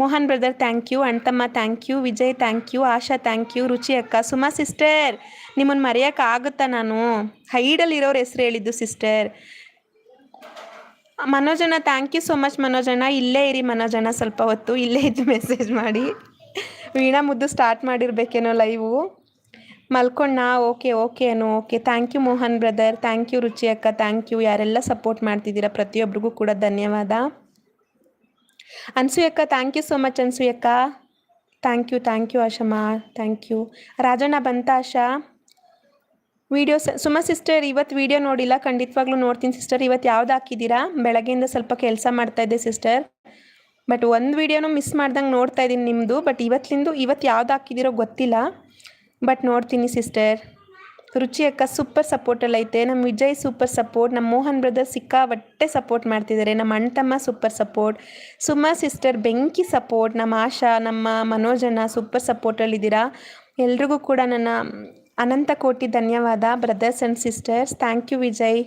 Mohan brother thank you, ಅಣ್ತಮ್ಮ thank you, Vijay thank you, Asha thank you, Ruchi ಅಕ್ಕ, Suma sister ನಿಮ್ಮನ್ನು ಮರೆಯೋಕ್ಕಾಗುತ್ತಾ ನಾನು? ಹೈಡಲ್ಲಿರೋರ ಹೆಸ್ರು ಹೇಳಿದ್ದು ಸಿಸ್ಟರ್. ಮನೋಜಣ್ಣ ಥ್ಯಾಂಕ್ ಯು ಸೋ ಮಚ್ ಮನೋಜಣ್ಣ. ಇಲ್ಲೇ ಇರಿ ಮನೋಜಣ್ಣ, ಸ್ವಲ್ಪ ಹೊತ್ತು ಇಲ್ಲೇ ಇದ್ದು ಮೆಸೇಜ್ ಮಾಡಿ. ವೀಣಾ ಮುದ್ದು ಸ್ಟಾರ್ಟ್ ಮಾಡಿರ್ಬೇಕೇನೋ ಲೈವು. ಮಲ್ಕೊಂಡ okay okay thank you Mohan brother, thank you Ruchi ಅಕ್ಕ, ಥ್ಯಾಂಕ್ ಯು. ಯಾರೆಲ್ಲ ಸಪೋರ್ಟ್ ಮಾಡ್ತಿದ್ದೀರಾ ಪ್ರತಿಯೊಬ್ಬರಿಗೂ ಕೂಡ ಧನ್ಯವಾದ. ಅನ್ಸೂಯಕ್ಕ ಥ್ಯಾಂಕ್ ಯು ಸೋ ಮಚ್ ಅನ್ಸೂಯಕ್ಕ, ಥ್ಯಾಂಕ್ ಯು ಆಶಮ್ಮ, ಥ್ಯಾಂಕ್ ಯು. ರಾಜಣ್ಣ ಬಂತ ಆಶಾ? ವೀಡಿಯೋಸ್ ಸುಮಾ ಸಿಸ್ಟರ್ ಇವತ್ತು ವೀಡಿಯೋ ನೋಡಿಲ್ಲ, ಖಂಡಿತವಾಗ್ಲೂ ನೋಡ್ತೀನಿ ಸಿಸ್ಟರ್. ಇವತ್ತು ಯಾವ್ದು ಹಾಕಿದ್ದೀರಾ? ಬೆಳಗ್ಗೆಯಿಂದ ಸ್ವಲ್ಪ ಕೆಲಸ ಮಾಡ್ತಾಯಿದ್ದೆ ಸಿಸ್ಟರ್, ಬಟ್ ಒಂದು ವೀಡಿಯೋನೂ ಮಿಸ್ ಮಾಡ್ದಂಗೆ ನೋಡ್ತಾ ಇದ್ದೀನಿ ನಿಮ್ಮದು. ಬಟ್ ಇವತ್ತು ಯಾವ್ದು ಹಾಕಿದ್ದೀರೋ ಗೊತ್ತಿಲ್ಲ, ಬಟ್ ನೋಡ್ತೀನಿ ಸಿಸ್ಟರ್. ರುಚಿ ಅಕ್ಕ ಸೂಪರ್ ಸಪೋರ್ಟಲ್ಲಿ ಐತೆ. ನಮ್ಮ ವಿಜಯ್ ಸೂಪರ್ ಸಪೋರ್ಟ್, ನಮ್ಮ ಮೋಹನ್ ಬ್ರದರ್ ಸಿಕ್ಕಾಬಟ್ಟೆ ಸಪೋರ್ಟ್ ಮಾಡ್ತಿದ್ದಾರೆ, ನಮ್ಮ ಅಣ್ತಮ್ಮ ಸೂಪರ್ ಸಪೋರ್ಟ್, ಸುಮಾ ಸಿಸ್ಟರ್ ಬೆಂಕಿ ಸಪೋರ್ಟ್, ನಮ್ಮ ಆಶಾ, ನಮ್ಮ ಮನೋಜನ ಸೂಪರ್ ಸಪೋರ್ಟಲ್ಲಿದ್ದೀರಾ. ಎಲ್ರಿಗೂ ಕೂಡ ನನ್ನ ಅನಂತ ಕೋಟಿ ಧನ್ಯವಾದ brothers and sisters. Thank you Vijay,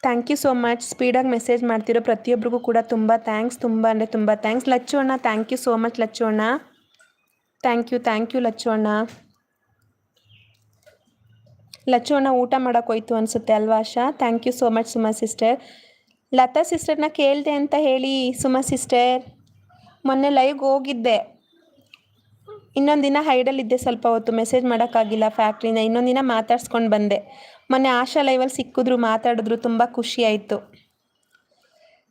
thank you so much. ಸ್ಪೀಡಾಗಿ ಮೆಸೇಜ್ ಮಾಡ್ತಿರೋ ಪ್ರತಿಯೊಬ್ಬರಿಗೂ ಕೂಡ ತುಂಬ ಥ್ಯಾಂಕ್ಸ್, ತುಂಬ ಅಂದರೆ ತುಂಬ ಥ್ಯಾಂಕ್ಸ್. ಲಚ್ಚು ಅಣ್ಣ thank you so much Lacchu ಅಣ್ಣ, ಥ್ಯಾಂಕ್ ಯು ಲಚ್ಚು ಅಣ್ಣ. ಲಚ್ಚು ಅಣ್ಣ ಊಟ ಮಾಡೋಕೆ ಹೋಯ್ತು ಅನಿಸುತ್ತೆ ಅಲ್ವಾ Asha? Thank you so much Suma sister. Latha ಸಿಸ್ಟರ್ನ ಕೇಳಿದೆ ಅಂತ ಹೇಳಿ ಸುಮಾ ಸಿಸ್ಟರ್. ಮೊನ್ನೆ ಲೈವ್ಗೆ ಹೋಗಿದ್ದೆ, ಇನ್ನೊಂದು ದಿನ ಹೈಡಲ್ಲಿದ್ದೆ, ಸ್ವಲ್ಪ ಹೊತ್ತು ಮೆಸೇಜ್ ಮಾಡೋಕ್ಕಾಗಿಲ್ಲ ಫ್ಯಾಕ್ಟ್ರಿಯಿಂದ. ಇನ್ನೊಂದು ದಿನ ಮಾತಾಡ್ಸ್ಕೊಂಡು ಬಂದೆ. ಮೊನ್ನೆ ಆಶಾ ಲೈವಲ್ಲಿ ಸಿಕ್ಕಿದ್ರು, ಮಾತಾಡಿದ್ರು, ತುಂಬ ಖುಷಿ ಆಯಿತು.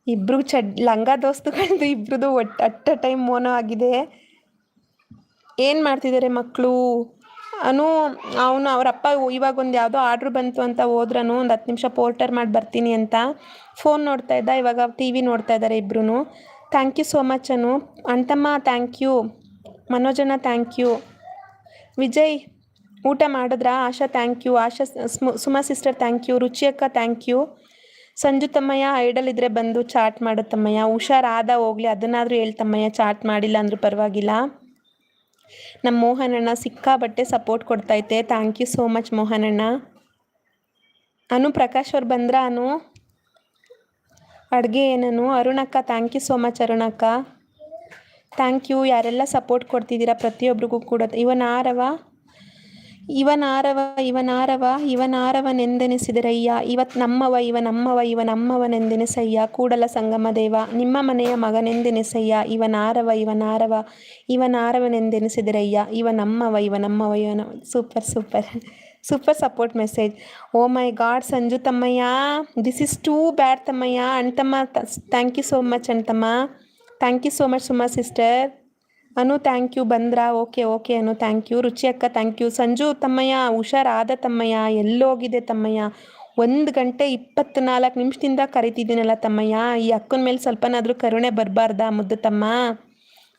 ಇಬ್ಬರು ಲಂಗ ದೋಸ್ತುಗಳದ್ದು ಇಬ್ಬರದು ಅಟ್ ಅ ಟೈಮ್ ಮೋನೋ ಆಗಿದೆ. ಏನು ಮಾಡ್ತಿದ್ದಾರೆ ಮಕ್ಕಳು? ಅವರಪ್ಪ ಇವಾಗ ಒಂದು ಯಾವುದೋ ಆರ್ಡ್ರ್ ಬಂತು ಅಂತ ಹೋದ್ರನು, ಒಂದು 10 ನಿಮಿಷ ಪೋರ್ಟರ್ ಮಾಡಿ ಬರ್ತೀನಿ ಅಂತ ಫೋನ್ ನೋಡ್ತಾ ಇದ್ದ, ಇವಾಗ TV ನೋಡ್ತಾ ಇದ್ದಾರೆ ಇಬ್ಬರೂ. Thank you so much Anu. ಅಣ್ತಮ್ಮ ಥ್ಯಾಂಕ್ ಯು, ಮನೋಜನ ಥ್ಯಾಂಕ್ ಯು, ವಿಜಯ್ ಊಟ ಮಾಡಿದ್ರಾ? Asha thank you, Asha Suma sister thank you, Ruchi ಅಕ್ಕ ಥ್ಯಾಂಕ್ ಯು, ಸಂಜು ತಮ್ಮಯ್ಯ ಐಡಲ್ ಇದ್ದರೆ ಬಂದು ಚಾಟ್ ಮಾಡು ತಮ್ಮಯ್ಯ, ಹುಷಾರಾದ ಹೋಗಲಿ, ಅದನ್ನಾದರೂ ಹೇಳ್ತಮ್ಮಯ್ಯ, ಚಾಟ್ ಮಾಡಿಲ್ಲ ಅಂದರೂ ಪರವಾಗಿಲ್ಲ. ನಮ್ಮ ಮೋಹನಣ್ಣ ಸಿಕ್ಕಾಬಟ್ಟೆ ಸಪೋರ್ಟ್ ಕೊಡ್ತೈತೆ, ಥ್ಯಾಂಕ್ ಯು ಸೋ ಮಚ್ ಮೋಹನಣ್ಣ. ಪ್ರಕಾಶ್ ಅವ್ರು ಬಂದ್ರ? ಅಡುಗೆ ಏನನು? ಅರುಣಕ್ಕ ಥ್ಯಾಂಕ್ ಯು ಸೋ ಮಚ್ ಅರುಣಕ್ಕ, ಥ್ಯಾಂಕ್ ಯು. ಯಾರೆಲ್ಲ ಸಪೋರ್ಟ್ ಕೊಡ್ತಿದ್ದೀರಾ ಪ್ರತಿಯೊಬ್ಬರಿಗೂ ಕೂಡ. ಇವನಾರವನೆಂದೆನಿಸಿದರಯ್ಯ, ಇವತ್ತು ಇವನಮ್ಮವನೆಂದೆನಿಸಯ್ಯ, ಕೂಡಲ ಸಂಗಮ ದೇವ ನಿಮ್ಮ ಮನೆಯ ಮಗನೆಂದೆನಿಸಯ್ಯ, ಇವನಾರವನೆಂದೆನಿಸಿದರಯ್ಯ, ಇವನಮ್ಮವ. Super support message. Oh my god Sanju ತಮ್ಮಯ್ಯ, ದಿಸ್ ಇಸ್ ಟೂ ಬ್ಯಾಡ್ ತಮ್ಮಯ್ಯ. ಅಣ್ತಮ್ಮ ಥ್ಯಾಂಕ್ ಯು ಸೋ ಮಚ್ ಅಣ್ತಮ್ಮ, thank you so much Suma sister. Thank you. ಬಂದ್ರಾ? Okay thank you. ರುಚಿ ಅಕ್ಕ ಥ್ಯಾಂಕ್ ಯು. ಸಂಜು ತಮ್ಮಯ್ಯ ಹುಷಾರಾದ ತಮ್ಮಯ್ಯ, ಎಲ್ಲೋಗಿದೆ ತಮ್ಮಯ್ಯ? 1 ಗಂಟೆ 24 ನಿಮಿಷದಿಂದ ಕರಿತಿದ್ದೀನಲ್ಲ ತಮ್ಮಯ್ಯ, ಈ ಅಕ್ಕನ ಮೇಲೆ ಸ್ವಲ್ಪನಾದರೂ ಕರುಣೆ ಬರಬಾರ್ದಾ ಮುದ್ದು ತಮ್ಮ?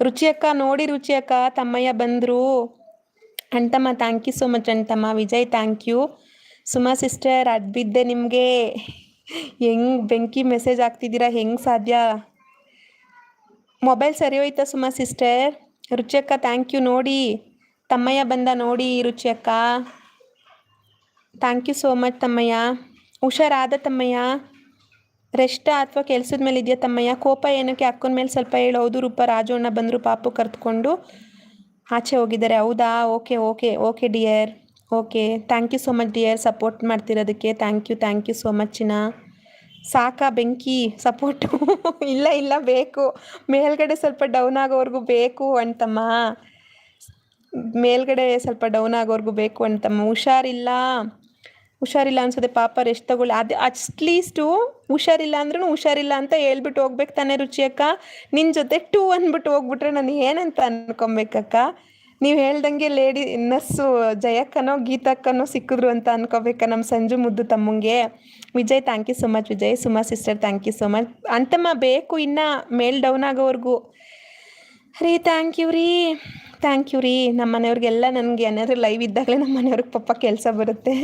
ರುಚಿ ಅಕ್ಕ ನೋಡಿ, ರುಚಿ ಅಕ್ಕ ತಮ್ಮಯ್ಯ ಬಂದರು. ಅಣ್ತಮ್ಮ ಥ್ಯಾಂಕ್ ಯು ಸೋ ಮಚ್ ಅಣ್ತಮ್ಮ. Vijay thank you. Suma sister ಅಡ್ಬಿದ್ದೆ ನಿಮಗೆ, ಹೆಂಗೆ ಬೆಂಕಿ ಮೆಸೇಜ್ ಆಗ್ತಿದ್ದೀರಾ, ಹೆಂಗೆ ಸಾಧ್ಯ? ಮೊಬೈಲ್ ಸರಿ ಹೋಯ್ತಾ ಸುಮಾ ಸಿಸ್ಟರ್? ರುಚಿ ಅಕ್ಕ ಥ್ಯಾಂಕ್ ಯು. ನೋಡಿ ತಮ್ಮಯ್ಯ ಬಂದ ನೋಡಿ ರುಚಿ ಅಕ್ಕ, ಥ್ಯಾಂಕ್ ಯು ಸೋ ಮಚ್ ತಮ್ಮಯ್ಯ. ಹುಷಾರಾದ ತಮ್ಮಯ್ಯ? ರೆಸ್ಟಾ ಅಥವಾ ಕೆಲಸದ ಮೇಲೆ ಇದೆಯಾ ತಮ್ಮಯ್ಯ? ಕೋಪ ಏನಕ್ಕೆ ಅಕ್ಕನ ಮೇಲೆ ಸ್ವಲ್ಪ ಹೇಳು. ಹೌದು ರೂಪ, ರಾಜು ಅಣ್ಣ ಬಂದರು, ಪಾಪು ಕರೆದುಕೊಂಡು ಆಚೆ ಹೋಗಿದ್ದಾರೆ. ಹೌದಾ? Okay dear, okay. Thank you so much dear, support ಮಾಡ್ತಿರೋದಕ್ಕೆ. ಥ್ಯಾಂಕ್ ಯು ಸೋ ಮಚ್ ಚಿನ್ನ. ಸಾಕಾ ಬೆಂಕಿ ಸಪೋರ್ಟು? ಇಲ್ಲ ಬೇಕು, ಮೇಲ್ಗಡೆ ಸ್ವಲ್ಪ ಡೌನ್ ಆಗೋವರೆಗೂ ಬೇಕು ಅಣ್ತಮ್ಮ, ಮೇಲ್ಗಡೆ ಸ್ವಲ್ಪ ಡೌನ್ ಆಗೋವರೆಗೂ ಬೇಕು ಅಣ್ತಮ್ಮ. ಹುಷಾರಿಲ್ಲ ಅನ್ಸೋದೆ, ಪಾಪ ರೆಸ್ಟ್ ತಗೊಳ್ಳಿ. ಅದು ಅಟ್ಲೀಸ್ಟು ಹುಷಾರಿಲ್ಲ ಅಂದ್ರೂ ಹುಷಾರಿಲ್ಲ ಅಂತ ಹೇಳ್ಬಿಟ್ಟು ಹೋಗ್ಬೇಕು ತಾನೇ ರುಚಿ ಅಕ್ಕ? ನಿನ್ನ ಜೊತೆ 2 ಅಂದ್ಬಿಟ್ಟು ಹೋಗ್ಬಿಟ್ರೆ ನಾನು ಏನಂತ ಅನ್ಕೊಬೇಕಕ್ಕ? ನೀವು ಹೇಳ್ದಂಗೆ ಲೇಡಿ ನರ್ಸು ಜಯಕ್ಕನೋ ಗೀತಕ್ಕನೋ ಸಿಕ್ಕಿದ್ರು ಅಂತ ಅನ್ಕೋಬೇಕಾ ನಮ್ಮ ಸಂಜು ಮುದ್ದು ತಮ್ಮಂಗೆ? Vijay thank you so much Vijay. Suma sister thank you so much. ಅಣ್ತಮ್ಮ ಬೇಕು ಇನ್ನು ಮೇಲ್ ಡೌನ್ ಆಗೋವರೆಗೂ ರೀ. ಥ್ಯಾಂಕ್ ಯು ರೀ. ನಮ್ಮ ಮನೆಯವ್ರಿಗೆಲ್ಲ ನನಗೆ ಏನಾದ್ರು ಲೈವ್ ಇದ್ದಾಗಲೇ ನಮ್ಮ ಮನೆಯವ್ರಿಗೆ ಪಾಪ ಕೆಲಸ ಬರುತ್ತೆ,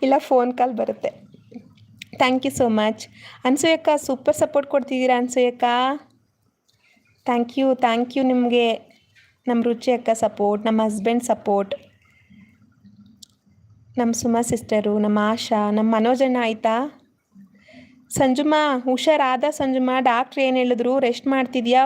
ಇಲ್ಲ ಫೋನ್ ಕಾಲ್ ಬರುತ್ತೆ. Thank you so much. ಅನ್ಸೂಯಕ್ಕ ಸೂಪರ್ ಸಪೋರ್ಟ್ ಕೊಡ್ತಿದ್ದೀರಾ ಅನ್ಸೂಯಕ್ಕ, ಥ್ಯಾಂಕ್ ಯು ನಿಮಗೆ. ನಮ್ಮ ರುಚಿ ಅಕ್ಕ ಸಪೋರ್ಟ್, ನಮ್ಮ ಹಸ್ಬೆಂಡ್ ಸಪೋರ್ಟ್, ನಮ್ಮ ಸುಮಾ ಸಿಸ್ಟರು, ನಮ್ಮ ಆಶಾ, ನಮ್ಮ ಮನೋಜಣ್ಣ ಆಯಿತಾ? ಸಂಜುಮಾ ಹುಷಾರಾದ ಸಂಜುಮಾ, ಡಾಕ್ಟ್ರ್ ಏನು ಹೇಳಿದ್ರು, ರೆಸ್ಟ್ ಮಾಡ್ತಿದ್ಯಾ?